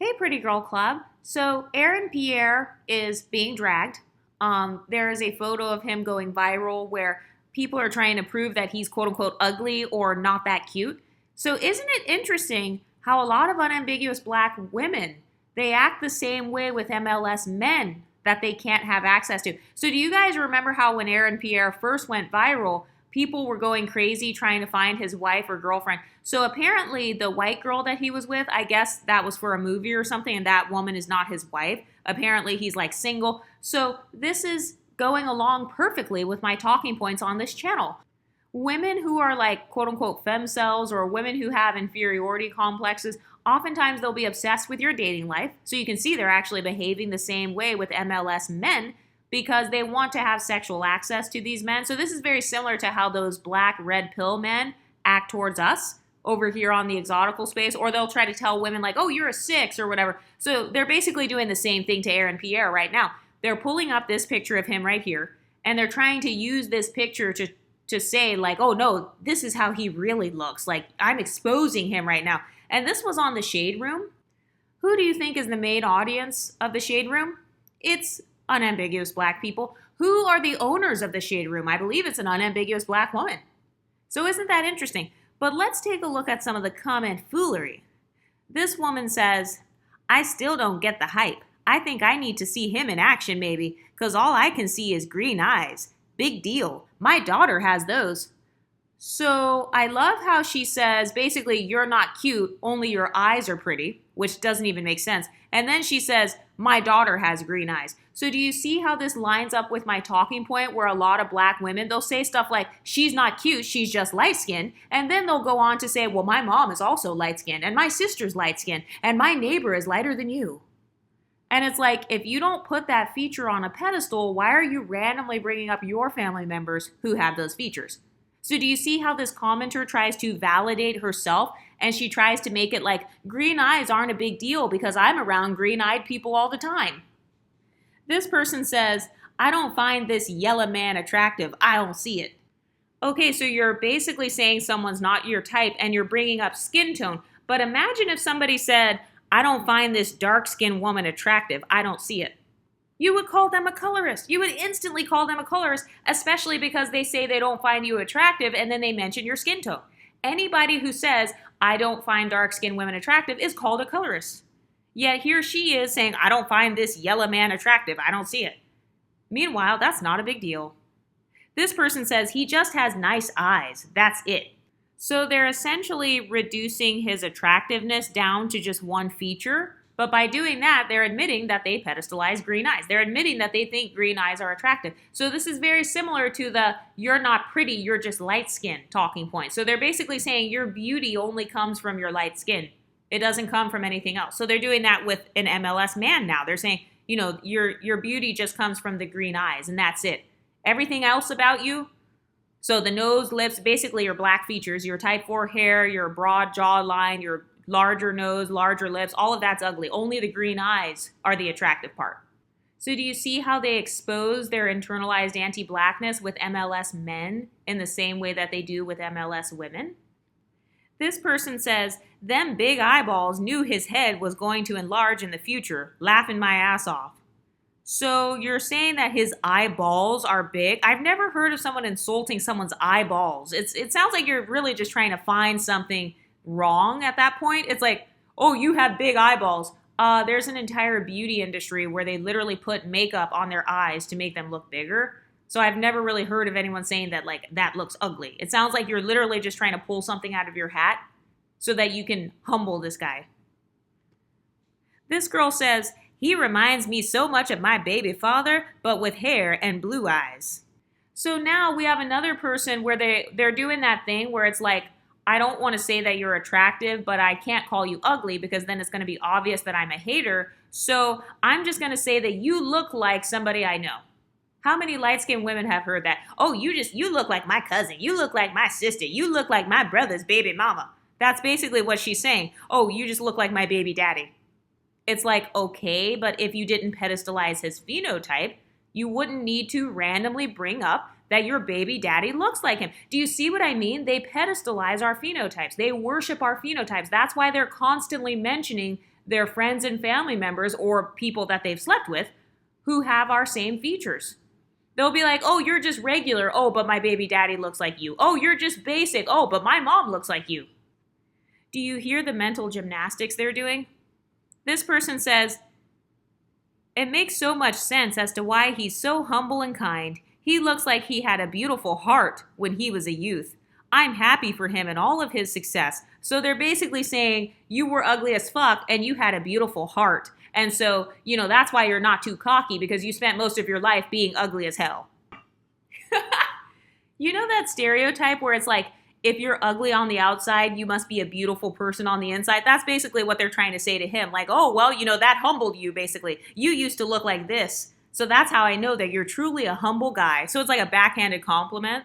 Hey, Pretty Girl Club. So, Aaron Pierre is being dragged. There is a photo of him going viral where people are trying to prove that he's quote unquote ugly or not that cute. So, isn't it interesting how a lot of unambiguous black women they act the same way with MLS men that they can't have access to? So, do you guys remember how when Aaron Pierre first went viral, people were going crazy trying to find his wife or girlfriend? So apparently the white girl that he was with, I guess that was for a movie or something, and that woman is not his wife. Apparently he's like single. So this is going along perfectly with my talking points on this channel. Women who are like quote unquote femcells or women who have inferiority complexes, oftentimes they'll be obsessed with your dating life. So you can see they're actually behaving the same way with MLS men because they want to have sexual access to these men. So this is very similar to how those black red pill men act towards us over here on the exotical space, or they'll try to tell women like, oh, you're a 6 or whatever. So they're basically doing the same thing to Aaron Pierre right now. They're pulling up this picture of him right here, and they're trying to use this picture to say like, oh no, this is how he really looks. Like, I'm exposing him right now. And this was on the Shade Room. Who do you think is the main audience of the Shade Room? It's unambiguous black people. Who are the owners of the Shade Room? I believe it's an unambiguous black woman. So isn't that interesting? But let's take a look at some of the comment foolery. This woman says, I still don't get the hype. I think I need to see him in action maybe, because all I can see is green eyes. Big deal. My daughter has those. So I love how she says, basically, you're not cute, only your eyes are pretty, which doesn't even make sense. And then she says, my daughter has green eyes. So do you see how this lines up with my talking point where a lot of black women, they'll say stuff like, she's not cute, she's just light-skinned. And then they'll go on to say, well, my mom is also light-skinned, and my sister's light-skinned, and my neighbor is lighter than you. And it's like, if you don't put that feature on a pedestal, why are you randomly bringing up your family members who have those features? So do you see how this commenter tries to validate herself, and she tries to make it like green eyes aren't a big deal because I'm around green-eyed people all the time? This person says, I don't find this yellow man attractive. I don't see it. Okay, so you're basically saying someone's not your type and you're bringing up skin tone. But imagine if somebody said, I don't find this dark-skinned woman attractive. I don't see it. You would call them a colorist. You would instantly call them a colorist, especially because they say they don't find you attractive and then they mention your skin tone. Anybody who says, I don't find dark-skinned women attractive is called a colorist. Yet here she is saying, I don't find this yellow man attractive. I don't see it. Meanwhile, that's not a big deal. This person says he just has nice eyes. That's it. So they're essentially reducing his attractiveness down to just one feature. But by doing that, they're admitting that they pedestalize green eyes. They're admitting that they think green eyes are attractive. So this is very similar to the you're not pretty, you're just light-skinned talking point. So they're basically saying your beauty only comes from your light skin. It doesn't come from anything else. So they're doing that with an MLS man now. They're saying, you know, your beauty just comes from the green eyes, and that's it. Everything else about you, so the nose, lips, basically your black features, your type 4 hair, your broad jawline, your larger nose, larger lips, all of that's ugly. Only the green eyes are the attractive part. So do you see how they expose their internalized anti-blackness with MLS men in the same way that they do with MLS women? This person says, them big eyeballs knew his head was going to enlarge in the future, laughing my ass off. So you're saying that his eyeballs are big? I've never heard of someone insulting someone's eyeballs. It sounds like you're really just trying to find something wrong at that point. It's like, oh, you have big eyeballs. There's an entire beauty industry where they literally put makeup on their eyes to make them look bigger. So I've never really heard of anyone saying that like that looks ugly. It sounds like you're literally just trying to pull something out of your hat so that you can humble this guy. This girl says, he reminds me so much of my baby father, but with hair and blue eyes. So now we have another person where they're doing that thing where it's like, I don't want to say that you're attractive, but I can't call you ugly because then it's going to be obvious that I'm a hater. So I'm just going to say that you look like somebody I know. How many light-skinned women have heard that? Oh, you look like my cousin. You look like my sister. You look like my brother's baby mama. That's basically what she's saying. Oh, you just look like my baby daddy. It's like, okay, but if you didn't pedestalize his phenotype, you wouldn't need to randomly bring up that your baby daddy looks like him. Do you see what I mean? They pedestalize our phenotypes. They worship our phenotypes. That's why they're constantly mentioning their friends and family members or people that they've slept with who have our same features. They'll be like, oh, you're just regular. Oh, but my baby daddy looks like you. Oh, you're just basic. Oh, but my mom looks like you. Do you hear the mental gymnastics they're doing? This person says, it makes so much sense as to why he's so humble and kind. He looks like he had a beautiful heart when he was a youth. I'm happy for him and all of his success. So they're basically saying you were ugly as fuck and you had a beautiful heart. And so, that's why you're not too cocky, because you spent most of your life being ugly as hell. You know that stereotype where it's like, if you're ugly on the outside, you must be a beautiful person on the inside? That's basically what they're trying to say to him. Like, oh, well, that humbled you, basically. You used to look like this. So that's how I know that you're truly a humble guy. So it's like a backhanded compliment.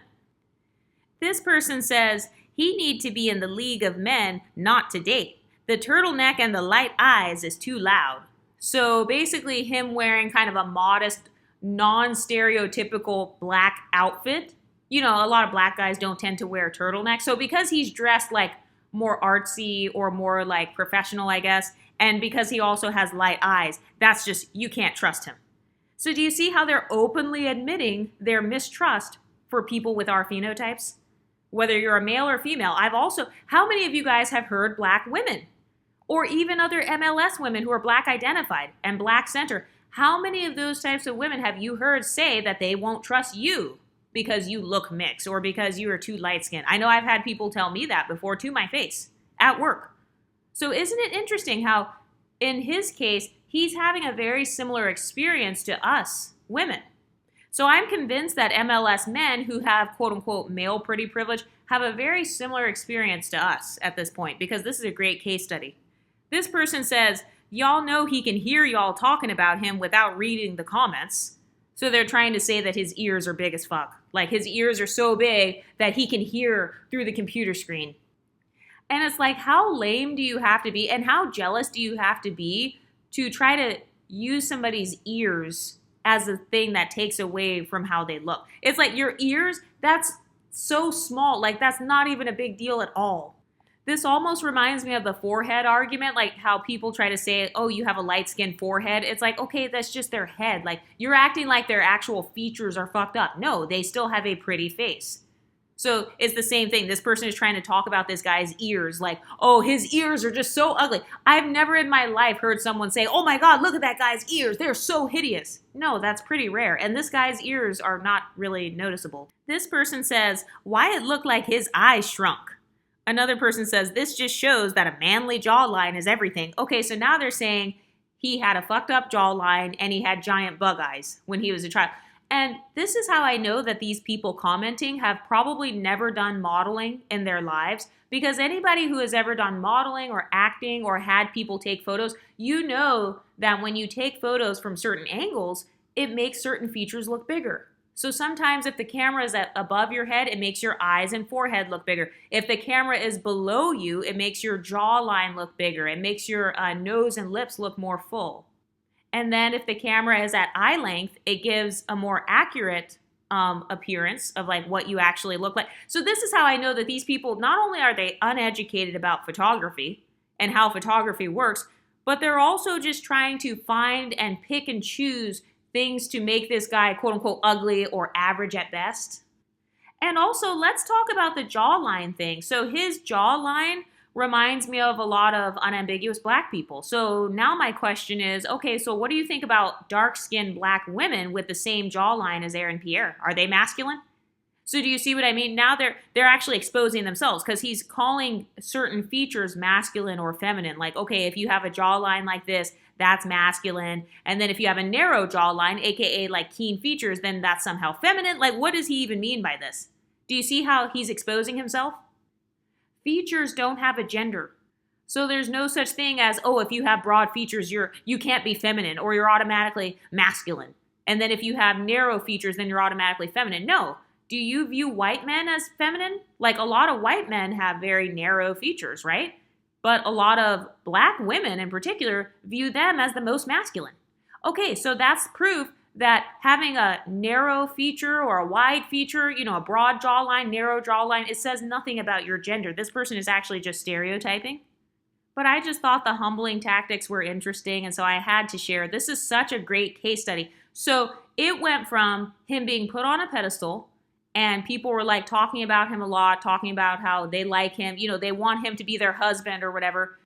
This person says, he need to be in the league of men, not to date. The turtleneck and the light eyes is too loud. So basically him wearing kind of a modest, non-stereotypical black outfit. A lot of black guys don't tend to wear turtlenecks. So because he's dressed like more artsy or more like professional, I guess, and because he also has light eyes, that's just, you can't trust him. So do you see how they're openly admitting their mistrust for people with our phenotypes? Whether you're a male or female, how many of you guys have heard black women? Or even other MLS women who are black identified and black center. How many of those types of women have you heard say that they won't trust you because you look mixed or because you are too light-skinned? I know I've had people tell me that before to my face at work. So isn't it interesting how, in his case, he's having a very similar experience to us women? So I'm convinced that MLS men who have quote-unquote male pretty privilege have a very similar experience to us at this point, because this is a great case study. This person says, y'all know he can hear y'all talking about him without reading the comments. So they're trying to say that his ears are big as fuck. Like his ears are so big that he can hear through the computer screen. And it's like, how lame do you have to be and how jealous do you have to be to try to use somebody's ears as a thing that takes away from how they look? It's like your ears, that's so small. Like that's not even a big deal at all. This almost reminds me of the forehead argument, like how people try to say, oh, you have a light-skinned forehead. It's like, okay, that's just their head. Like, you're acting like their actual features are fucked up. No, they still have a pretty face. So it's the same thing. This person is trying to talk about this guy's ears, like, oh, his ears are just so ugly. I've never in my life heard someone say, oh my God, look at that guy's ears. They're so hideous. No, that's pretty rare. And this guy's ears are not really noticeable. This person says, why it looked like his eyes shrunk. Another person says, this just shows that a manly jawline is everything. Okay, so now they're saying he had a fucked up jawline and he had giant bug eyes when he was a child. And this is how I know that these people commenting have probably never done modeling in their lives, because anybody who has ever done modeling or acting or had people take photos, you know that when you take photos from certain angles, it makes certain features look bigger. So sometimes if the camera is above your head, it makes your eyes and forehead look bigger. If the camera is below you, it makes your jawline look bigger. It makes your nose and lips look more full. And then if the camera is at eye length, it gives a more accurate appearance of like what you actually look like. So this is how I know that these people, not only are they uneducated about photography and how photography works, but they're also just trying to find and pick and choose things to make this guy quote unquote ugly or average at best. And also let's talk about the jawline thing. So his jawline reminds me of a lot of unambiguous black people. So now my question is, okay, so what do you think about dark-skinned black women with the same jawline as Aaron Pierre? Are they masculine? So do you see what I mean? Now they're actually exposing themselves, because he's calling certain features masculine or feminine. Like, okay, if you have a jawline like this, that's masculine. And then if you have a narrow jawline, aka like keen features, then that's somehow feminine. Like, what does he even mean by this? Do you see how he's exposing himself? Features don't have a gender. So there's no such thing as, oh, if you have broad features, you can't be feminine or you're automatically masculine. And then if you have narrow features, then you're automatically feminine. No. Do you view white men as feminine? Like a lot of white men have very narrow features, right? But a lot of black women in particular view them as the most masculine. Okay, so that's proof that having a narrow feature or a wide feature, a broad jawline, narrow jawline, it says nothing about your gender. This person is actually just stereotyping. But I just thought the humbling tactics were interesting, and so I had to share. This is such a great case study. So it went from him being put on a pedestal, and people were like talking about him a lot, talking about how they like him, they want him to be their husband or whatever.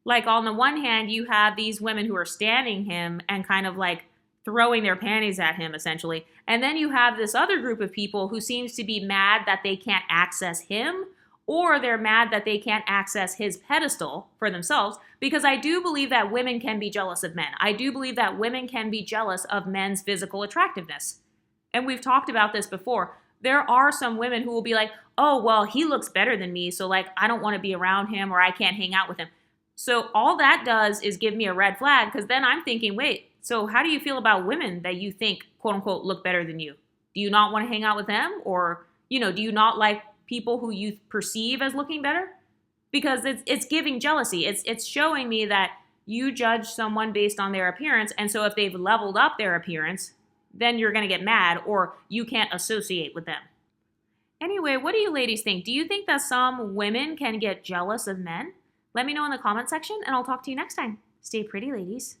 Like, on the one hand, you have these women who are standing him and kind of like throwing their panties at him, essentially. And then you have this other group of people who seems to be mad that they can't access him, or they're mad that they can't access his pedestal for themselves, because I do believe that women can be jealous of men. I do believe that women can be jealous of men's physical attractiveness. And we've talked about this before. There are some women who will be like, oh, well, he looks better than me, so like I don't want to be around him, or I can't hang out with him. So all that does is give me a red flag, because then I'm thinking, wait, so how do you feel about women that you think, quote unquote, look better than you? Do you not want to hang out with them? Or, do you not like people who you perceive as looking better? Because it's giving jealousy. It's showing me that you judge someone based on their appearance. And so if they've leveled up their appearance, then you're going to get mad, or you can't associate with them. Anyway, what do you ladies think? Do you think that some women can get jealous of men? Let me know in the comment section, and I'll talk to you next time. Stay pretty, ladies.